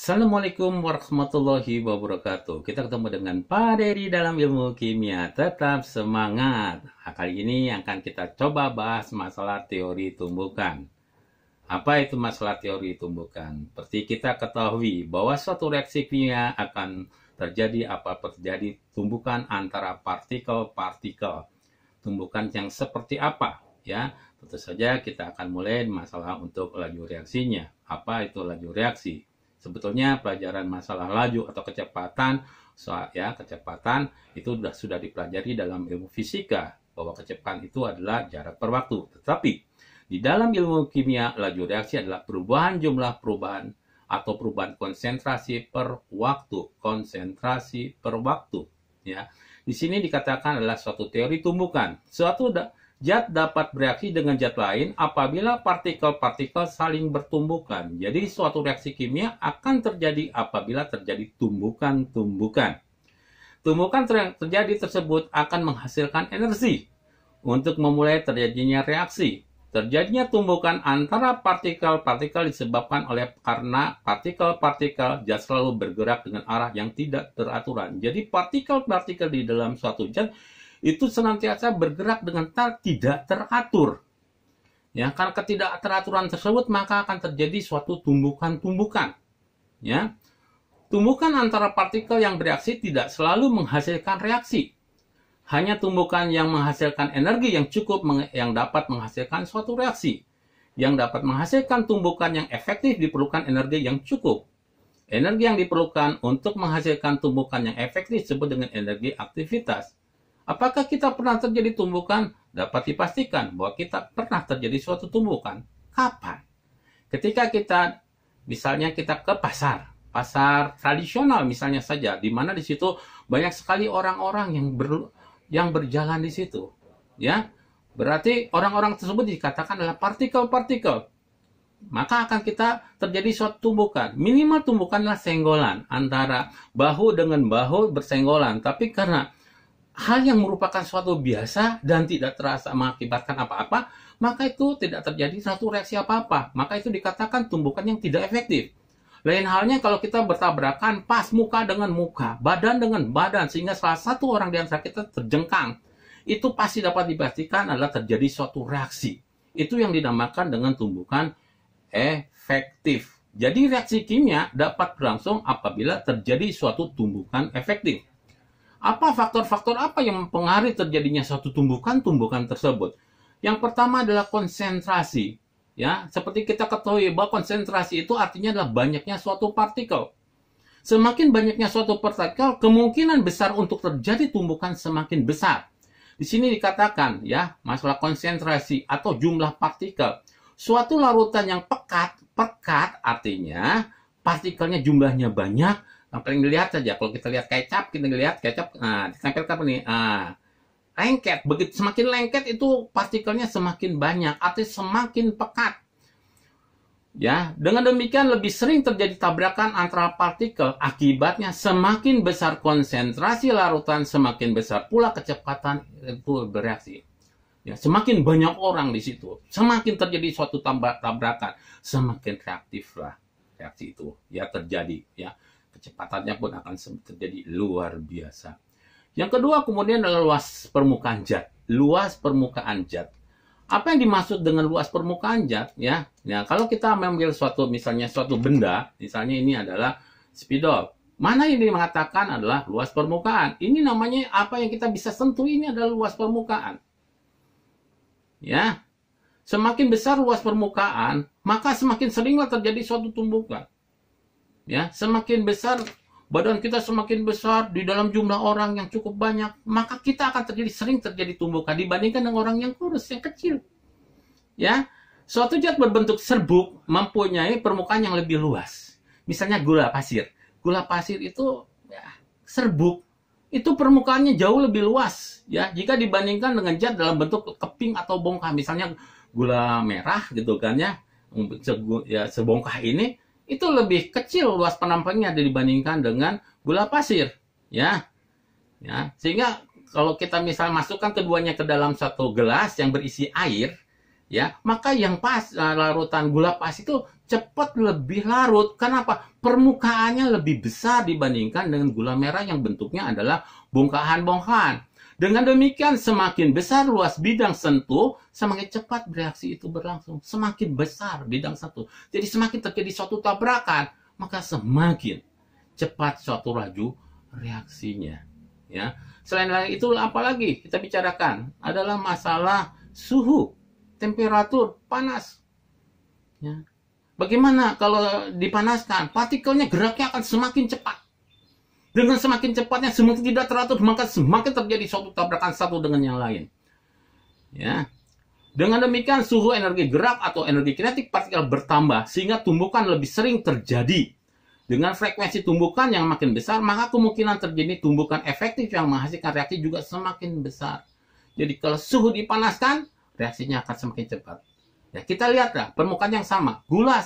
Assalamualaikum warahmatullahi wabarakatuh. Kita ketemu dengan Pak Dery dalam ilmu kimia. Tetap semangat. Nah, kali ini akan kita coba bahas masalah teori tumbukan. Apa itu masalah teori tumbukan? Seperti kita ketahui bahwa suatu reaksi kimia akan terjadi terjadi tumbukan antara partikel-partikel. Tumbukan yang seperti apa? Ya, tentu saja kita akan mulai masalah untuk laju reaksinya. Apa itu laju reaksi? Sebetulnya pelajaran masalah laju atau kecepatan, kecepatan itu sudah dipelajari dalam ilmu fisika, bahwa kecepatan itu adalah jarak per waktu. Tetapi di dalam ilmu kimia, laju reaksi adalah perubahan jumlah perubahan atau perubahan konsentrasi per waktu. Konsentrasi per waktu. Ya. Di sini dikatakan adalah suatu teori tumbukan. Suatu zat dapat bereaksi dengan zat lain apabila partikel-partikel saling bertumbukan. Jadi suatu reaksi kimia akan terjadi apabila terjadi tumbukan-tumbukan. Tumbukan terjadi tersebut akan menghasilkan energi untuk memulai terjadinya reaksi. Terjadinya tumbukan antara partikel-partikel disebabkan karena partikel-partikel zat selalu bergerak dengan arah yang tidak teraturan. Jadi partikel-partikel di dalam suatu zat itu senantiasa bergerak dengan tidak teratur. Ya, karena ketidakteraturan tersebut maka akan terjadi suatu tumbukan-tumbukan. Ya. Tumbukan antara partikel yang bereaksi tidak selalu menghasilkan reaksi. Hanya tumbukan yang menghasilkan energi yang cukup yang dapat menghasilkan suatu reaksi. Yang dapat menghasilkan tumbukan yang efektif diperlukan energi yang cukup. Energi yang diperlukan untuk menghasilkan tumbukan yang efektif disebut dengan energi aktivitas. Apakah kita pernah terjadi tumbukan? Dapat dipastikan bahwa kita pernah terjadi suatu tumbukan. Kapan? Ketika misalnya kita ke pasar tradisional misalnya saja, di mana di situ banyak sekali orang-orang yang berjalan di situ. Ya, berarti orang-orang tersebut dikatakan adalah partikel-partikel. Maka akan terjadi suatu tumbukan. Minimal tumbukanlah senggolan antara bahu dengan bahu bersenggolan. Tapi karena hal yang merupakan suatu biasa dan tidak terasa mengakibatkan apa-apa, maka itu tidak terjadi suatu reaksi apa-apa. Maka itu dikatakan tumbukan yang tidak efektif. Lain halnya kalau kita bertabrakan pas muka dengan muka, badan dengan badan, sehingga salah satu orang di antara kita terjengkang. Itu pasti dapat dipastikan adalah terjadi suatu reaksi. Itu yang dinamakan dengan tumbukan efektif. Jadi reaksi kimia dapat berlangsung apabila terjadi suatu tumbukan efektif. Apa faktor-faktor apa yang mempengaruhi terjadinya suatu tumbukan tersebut? Yang pertama adalah konsentrasi. Ya, seperti kita ketahui bahwa konsentrasi itu artinya adalah banyaknya suatu partikel. Semakin banyaknya suatu partikel, kemungkinan besar untuk terjadi tumbukan semakin besar. Di sini dikatakan ya, masalah konsentrasi atau jumlah partikel. Suatu larutan yang pekat artinya partikelnya jumlahnya banyak. Yang paling dilihat saja, kalau kita lihat kecap, ditampilkan apa nih? Lengket. Begitu semakin lengket itu partikelnya semakin banyak, artinya semakin pekat. Ya, dengan demikian lebih sering terjadi tabrakan antara partikel. Akibatnya semakin besar konsentrasi larutan, semakin besar pula kecepatan itu bereaksi. Ya, semakin banyak orang di situ, semakin terjadi suatu tabrakan, semakin reaktiflah reaksi itu ya terjadi ya. Kecepatannya pun akan terjadi luar biasa. Yang kedua kemudian adalah luas permukaan zat. Luas permukaan zat. Apa yang dimaksud dengan luas permukaan zat? Ya, kalau kita mengambil misalnya suatu benda, misalnya ini adalah spidol. Mana yang mengatakan adalah luas permukaan? Ini namanya apa yang kita bisa sentuh ini adalah luas permukaan. Ya, semakin besar luas permukaan, maka semakin seringlah terjadi suatu tumbukan. Ya, semakin besar badan kita semakin besar di dalam jumlah orang yang cukup banyak, maka kita akan sering terjadi tumbukan dibandingkan dengan orang yang kurus, yang kecil. Ya, suatu zat berbentuk serbuk mempunyai permukaan yang lebih luas. Misalnya gula pasir. Gula pasir itu ya, serbuk. Itu permukaannya jauh lebih luas ya jika dibandingkan dengan zat dalam bentuk keping atau bongkah. Misalnya gula merah gitu kan ya. Sebongkah ini itu lebih kecil luas penampangnya dibandingkan dengan gula pasir, ya. Sehingga kalau kita misal masukkan keduanya ke dalam satu gelas yang berisi air, ya, maka yang larutan gula pas itu cepat lebih larut. Kenapa? Permukaannya lebih besar dibandingkan dengan gula merah yang bentuknya adalah bongkahan-bongkahan. Dengan demikian, semakin besar luas bidang sentuh, semakin cepat reaksi itu berlangsung. Semakin besar bidang sentuh. Jadi semakin terjadi suatu tabrakan, maka semakin cepat suatu laju reaksinya. Ya. Selain itu, apalagi kita bicarakan adalah masalah suhu, temperatur, panas. Ya. Bagaimana kalau dipanaskan? Partikelnya geraknya akan semakin cepat. Dengan semakin cepatnya, semakin tidak teratur, maka semakin terjadi suatu tabrakan satu dengan yang lain. Ya. Dengan demikian, suhu energi gerak atau energi kinetik partikel bertambah, sehingga tumbukan lebih sering terjadi. Dengan frekuensi tumbukan yang makin besar, maka kemungkinan terjadi tumbukan efektif yang menghasilkan reaksi juga semakin besar. Jadi kalau suhu dipanaskan, reaksinya akan semakin cepat. Ya, kita lihatlah permukaan yang sama. Gula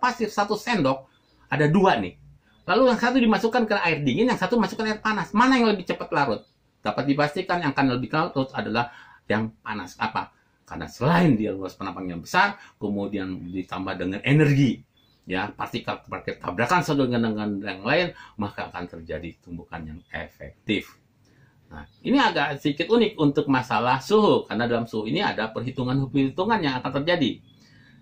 pasir 1 sendok, ada 2 nih. Lalu yang satu dimasukkan ke air dingin, yang satu masukkan air panas. Mana yang lebih cepat larut? Dapat dipastikan yang akan lebih larut adalah yang panas. Apa? Karena selain dia luas penampungan yang besar, kemudian ditambah dengan energi, ya, partikel tabrakan satu dengan yang lain, maka akan terjadi tumbukan yang efektif. Nah, ini agak sedikit unik untuk masalah suhu, karena dalam suhu ini ada perhitungan-perhitungan yang akan terjadi.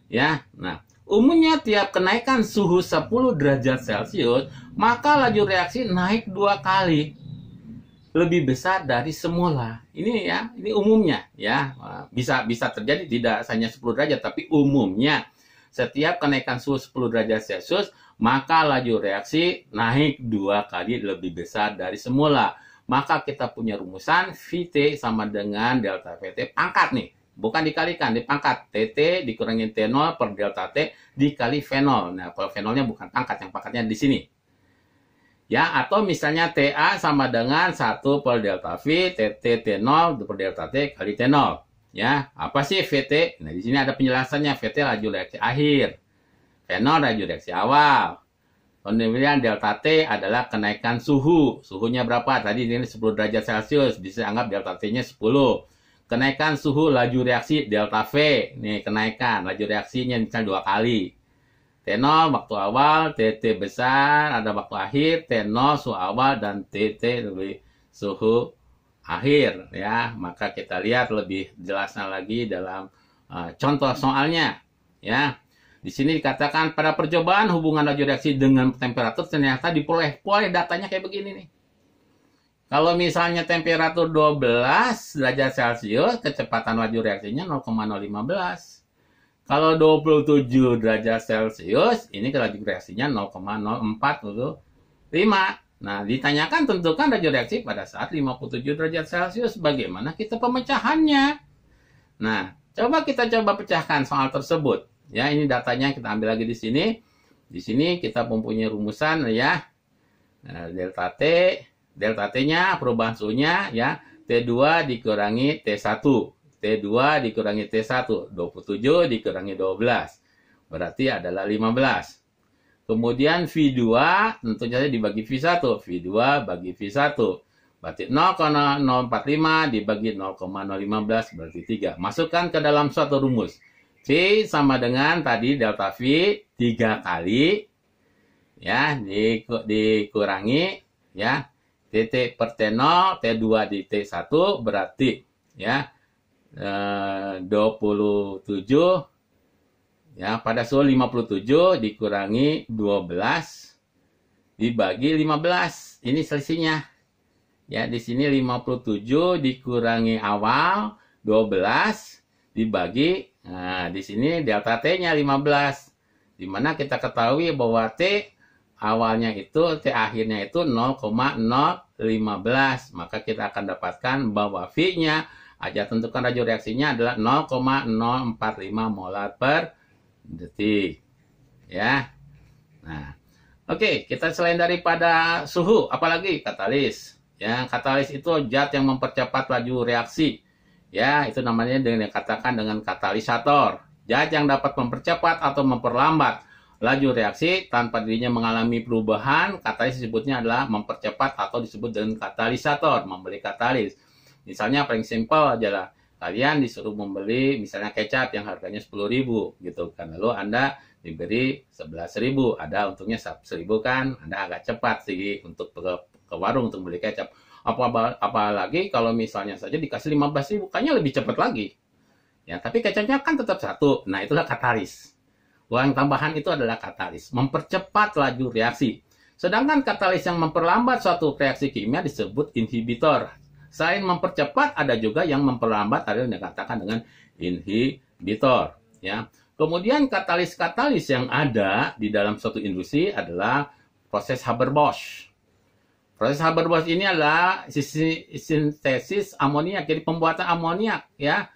Ya, nah, umumnya tiap kenaikan suhu 10 derajat Celcius, maka laju reaksi naik 2 kali lebih besar dari semula. Ini ya, ini umumnya ya. Bisa terjadi tidak hanya 10 derajat, tapi umumnya setiap kenaikan suhu 10 derajat Celcius, maka laju reaksi naik 2 kali lebih besar dari semula. Maka kita punya rumusan Vt sama dengan delta Vt pangkat nih. Bukan dikalikan, dipangkat. Tt dikurangi T0 per delta T dikali fenol. Nah, kalau fenolnya bukan pangkat, yang pangkatnya di sini. Ya, atau misalnya Ta sama dengan 1 per delta V, Tt T0 per delta T kali T0. Ya, apa sih Vt? Nah, di sini ada penjelasannya. Vt laju reaksi akhir. Fenol laju reaksi awal. Kemudian delta T adalah kenaikan suhu. Suhunya berapa? Tadi ini 10 derajat Celcius. Bisa anggap delta T-nya 10. Kenaikan suhu laju reaksi delta V. Nih, kenaikan. Laju reaksinya misalnya 2 kali. T0 waktu awal, TT besar, ada waktu akhir, T0 suhu awal, dan TT lebih suhu akhir. Ya, maka kita lihat lebih jelasnya lagi dalam contoh soalnya. Ya. Di sini dikatakan pada percobaan hubungan laju reaksi dengan temperatur ternyata diperoleh datanya kayak begini nih. Kalau misalnya temperatur 12 derajat Celcius, kecepatan laju reaksinya 0,015. Kalau 27 derajat Celcius, ini laju reaksinya 0,0405. Nah, ditanyakan tentukan laju reaksi pada saat 57 derajat Celcius. Bagaimana kita pemecahannya? Nah, kita coba pecahkan soal tersebut. Ya, ini datanya kita ambil lagi di sini. Di sini kita mempunyai rumusan ya. Nah, delta T-nya perubahan suhunya ya, T2 dikurangi T1. T2 dikurangi T1, 27 dikurangi 12. Berarti adalah 15. Kemudian V2 tentu saja dibagi V1. V2 bagi V1. Berarti 0,045 dibagi 0,015 berarti 3. Masukkan ke dalam suatu rumus. V sama dengan tadi delta V 3 kali ya dikurangi ya Tt per T0 T2 di T1 berarti ya 27 ya pada suhu 57 dikurangi 12 dibagi 15. Ini selisihnya. Ya, di sini 57 dikurangi awal 12 dibagi. Nah, di sini delta T-nya 15. Dimana kita ketahui bahwa T awalnya itu, T akhirnya itu 0,015. Maka kita akan dapatkan bahwa V-nya, aja tentukan laju reaksinya adalah 0,045 molar per detik. Ya. Nah, oke, kita selain daripada suhu, apalagi katalis. Ya, katalis itu zat yang mempercepat laju reaksi. Ya, itu namanya dengan dikatakan dengan katalisator. Zat yang dapat mempercepat atau memperlambat laju reaksi tanpa dirinya mengalami perubahan, katalis disebutnya adalah mempercepat atau disebut dengan katalisator, memberi katalis. Misalnya paling simpel adalah kalian disuruh membeli misalnya kecap yang harganya 10.000 gitu kan. Lalu Anda diberi 11.000, ada untungnya 1.000 kan. Anda agak cepat sih untuk ke warung untuk beli kecap. Apalagi kalau misalnya saja dikasih 15.000, kayaknya lebih cepat lagi. Ya, tapi kecapnya kan tetap satu. Nah, itulah katalis. Uang tambahan itu adalah katalis, mempercepat laju reaksi. Sedangkan katalis yang memperlambat suatu reaksi kimia disebut inhibitor. Selain mempercepat, ada juga yang memperlambat, ada yang dikatakan dengan inhibitor. Ya. Kemudian katalis-katalis yang ada di dalam suatu industri adalah proses Haber-Bosch. Proses Haber-Bosch ini adalah sintesis amoniak, jadi pembuatan amoniak, ya.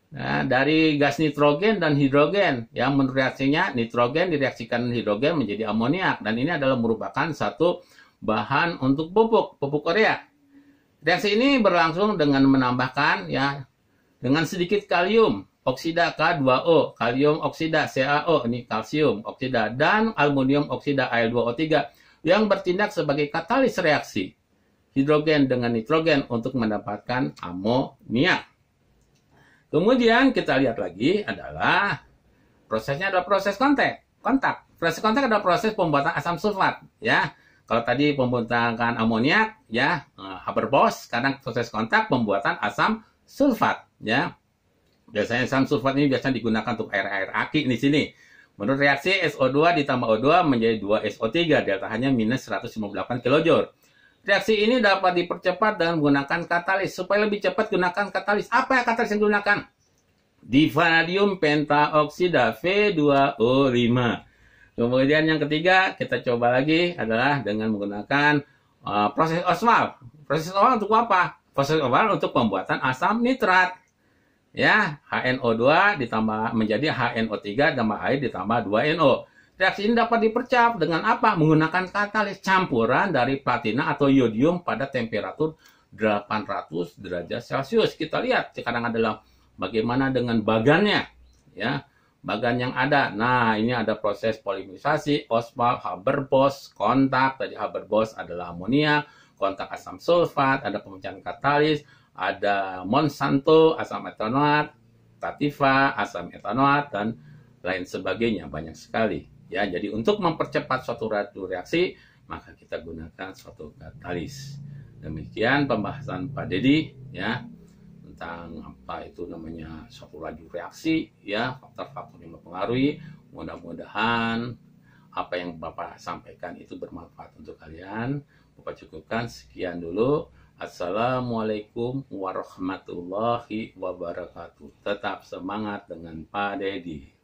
Nah, dari gas nitrogen dan hidrogen, ya, menurut reaksinya nitrogen direaksikan hidrogen menjadi amoniak, dan ini adalah merupakan satu bahan untuk pupuk Korea. Reaksi ini berlangsung dengan menambahkan, ya, dengan sedikit kalium oksida K2O, kalium oksida CaO, ini kalsium oksida, dan aluminium oksida Al2O3 yang bertindak sebagai katalis reaksi hidrogen dengan nitrogen untuk mendapatkan amoniak. Kemudian kita lihat lagi adalah prosesnya adalah proses kontak. Proses kontak adalah proses pembuatan asam sulfat, ya. Kalau tadi pembuatan amoniak, ya, Haber-Bosch, sekarang proses kontak pembuatan asam sulfat, ya. Biasanya asam sulfat ini biasanya digunakan untuk air aki di sini. Menurut reaksi SO2 ditambah O2 menjadi 2SO3, deltanya minus 158 kJ. Reaksi ini dapat dipercepat dengan menggunakan katalis. Supaya lebih cepat gunakan katalis. Apa yang katalis yang digunakan? Divanadium pentaoksida V2O5. Kemudian yang ketiga, kita coba lagi adalah dengan menggunakan proses Ostwald. Proses Ostwald untuk apa? Proses Ostwald untuk pembuatan asam nitrat. Ya, HNO2 ditambah menjadi HNO3 tambah air ditambah 2NO. Reaksi ini dapat dipercepat dengan apa? Menggunakan katalis campuran dari platina atau iodium pada temperatur 800 derajat Celcius. Kita lihat sekarang adalah bagaimana dengan bagannya, ya. Bagan yang ada. Nah, ini ada proses polimerisasi, Ostwald, Haber-Bosch, kontak. Tadi Haber-Bosch adalah amonia, kontak asam sulfat, ada pemecahan katalis, ada Monsanto, asam etanoat, Tativa, asam etanoat, dan lain sebagainya. Banyak sekali. Ya, jadi untuk mempercepat suatu reaksi, maka kita gunakan suatu katalis. Demikian pembahasan Pak Dedi, ya, tentang apa itu namanya suatu laju reaksi, ya, faktor-faktor yang mempengaruhi. Mudah-mudahan apa yang Bapak sampaikan itu bermanfaat untuk kalian. Bapak cukupkan sekian dulu. Assalamualaikum warahmatullahi wabarakatuh. Tetap semangat dengan Pak Dedi.